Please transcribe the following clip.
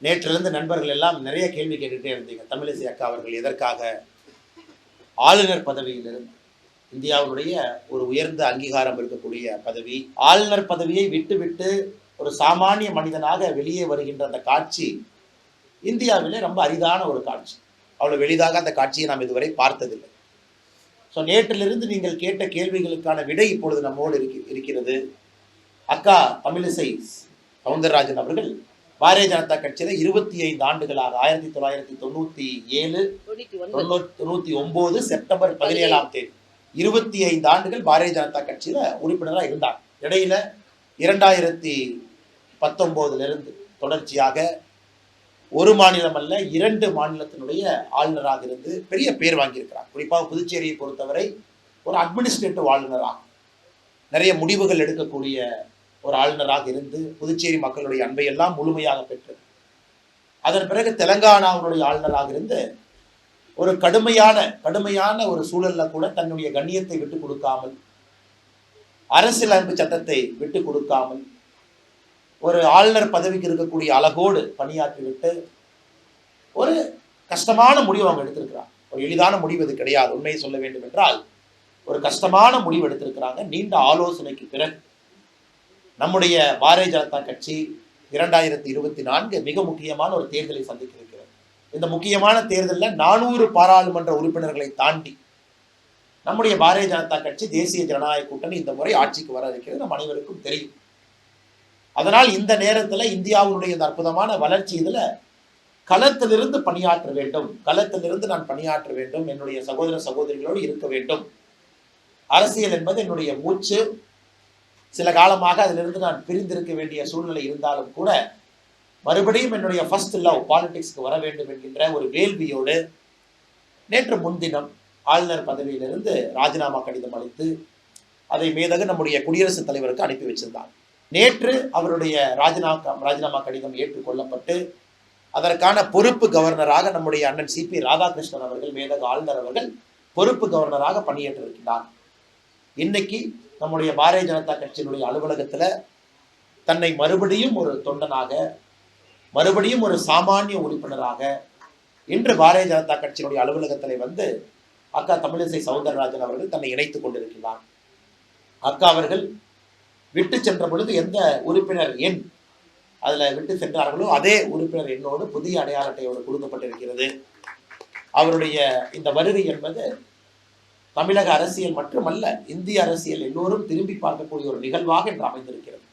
நேற்றிலிருந்து நண்பர்கள் எல்லாம் நிறைய கேள்வி கேட்டுகிட்டே இருந்தீங்க. தமிழிசை அக்கா அவர்கள் எதற்காக ஆளுநர் பதவியிலிருந்து, இந்தியாவுடைய ஒரு உயர்ந்த அங்கீகாரம் இருக்கக்கூடிய பதவி, ஆளுநர் பதவியை விட்டுவிட்டு ஒரு சாமானிய மனிதனாக வெளியே வருகின்ற அந்த காட்சி இந்தியாவிலே ரொம்ப அரிதான ஒரு காட்சி. அவ்வளவு எளிதாக அந்த காட்சியை நாம் இதுவரை பார்த்ததில்லை. ஸோ நேற்றிலிருந்து நீங்கள் கேட்ட கேள்விகளுக்கான விடை இப்பொழுது நம்மோடு இருக்கிறது. அக்கா தமிழிசை சவுந்தரராஜன் அவர்கள் பாரதிய ஜனதா கட்சியில 25 ஆண்டுகளாக 1997 99 செப்டம்பர் 17ஆம் தேதி 25 ஆண்டுகள் பாரதிய ஜனதா கட்சியில உறுப்பினராக இருந்தார். இடையில 2019 இருந்து தொடர்ச்சியாக ஒரு மாநிலம் அல்ல 2 மாநிலத்தினுடைய ஆளுநராக இருந்து பெரிய பேர் வாங்கியிருக்கிறார். குறிப்பாக புதுச்சேரியை பொறுத்தவரை ஒரு அட்மினிஸ்ட்ரேட்டிவ் ஆளுநராக நிறைய முடிவுகள் எடுக்கக்கூடிய ஒரு ஆளுநராக இருந்து புதுச்சேரி மக்களுடைய அன்பை எல்லாம் முழுமையாக பெற்று, அதன் பிறகு தெலங்கானாவுடைய ஆளுநராக இருந்து ஒரு கடுமையான ஒரு சூழல்ல கூட தன்னுடைய கண்ணியத்தை விட்டுக் கொடுக்காமல், அரசியலமைப்பு சட்டத்தை விட்டுக் கொடுக்காமல், ஒரு ஆளுநர் பதவிக்கு இருக்கக்கூடிய அழகோடு பணியாற்றிவிட்டு ஒரு கஷ்டமான முடிவு அவங்க எடுத்திருக்கிறாங்க. ஒரு எளிதான முடிவு இது கிடையாது. உண்மையை சொல்ல வேண்டும் என்றால் ஒரு கஷ்டமான முடிவு எடுத்திருக்கிறாங்க. நீண்ட ஆலோசனைக்கு பிறகு நம்முடைய பாரதிய ஜனதா கட்சி 2024 மிக முக்கியமான ஒரு தேர்தலை சந்திக்க இருக்கிறது. இந்த முக்கியமான தேர்தலில் 400 பாராளுமன்ற உறுப்பினர்களை தாண்டி நம்முடைய பாரதிய ஜனதா கட்சி தேசிய ஜனநாயக கூட்டணி இந்த முறை ஆட்சிக்கு வர இருக்கிறது. நம் அனைவருக்கும் தெரியும். அதனால் இந்த நேரத்தில் இந்தியாவுடைய இந்த அற்புதமான வளர்ச்சி இதில் களத்திலிருந்து பணியாற்ற வேண்டும், களத்திலிருந்து நான் பணியாற்ற வேண்டும், என்னுடைய சகோதர சகோதரிகளோடு இருக்க வேண்டும். அரசியல் என்பது என்னுடைய மூச்சு. சில காலமாக அதிலிருந்து நான் பிரிந்திருக்க வேண்டிய சூழ்நிலை இருந்தாலும் கூட மறுபடியும் என்னுடைய ஃபர்ஸ்ட் லவ் பாலிடிக்ஸ்க்கு வர வேண்டும் என்கின்ற ஒரு வேள்வியோடு நேற்று முன்தினம் ஆளுநர் பதவியிலிருந்து ராஜினாமா கடிதம் அளித்து அதை மேதகு நம்முடைய குடியரசுத் தலைவருக்கு அனுப்பி வச்சிருந்தார். நேற்று அவருடைய ராஜினாமா கடிதம் ஏற்றுக்கொள்ளப்பட்டு அதற்கான பொறுப்பு கவர்னராக நம்முடைய அண்ணன் சிபி ராதாகிருஷ்ணன் அவர்கள், மேதகு ஆளுநர் அவர்கள் பொறுப்பு கவர்னராக பணியேற்றிருக்கிறார். இன்னைக்கு நம்முடைய பாரதிய ஜனதா கட்சியினுடைய அலுவலகத்துல தன்னை மறுபடியும் ஒரு தொண்டனாக, மறுபடியும் ஒரு சாமானிய உறுப்பினராக இன்று பாரதிய ஜனதா கட்சியினுடைய அலுவலகத்தில் வந்து அக்கா தமிழிசை சவுந்தரராஜன் அவர்கள் தன்னை இணைத்துக் கொண்டிருக்கிறார். அக்கா அவர்கள் விட்டு சென்ற பொழுது எந்த உறுப்பினர் எண் அதுல விட்டு சென்றார்களோ அதே உறுப்பினர் எண்ணோடு புதிய அடையாள அட்டையோடு கொடுக்கப்பட்டிருக்கிறது. அவருடைய இந்த வருகை என்பது தமிழக அரசியல் மட்டுமல்ல, இந்திய அரசியல் எல்லோரும் திரும்பி பார்க்கக்கூடிய ஒரு நிகழ்வாக இன்று அமைந்திருக்கிறது.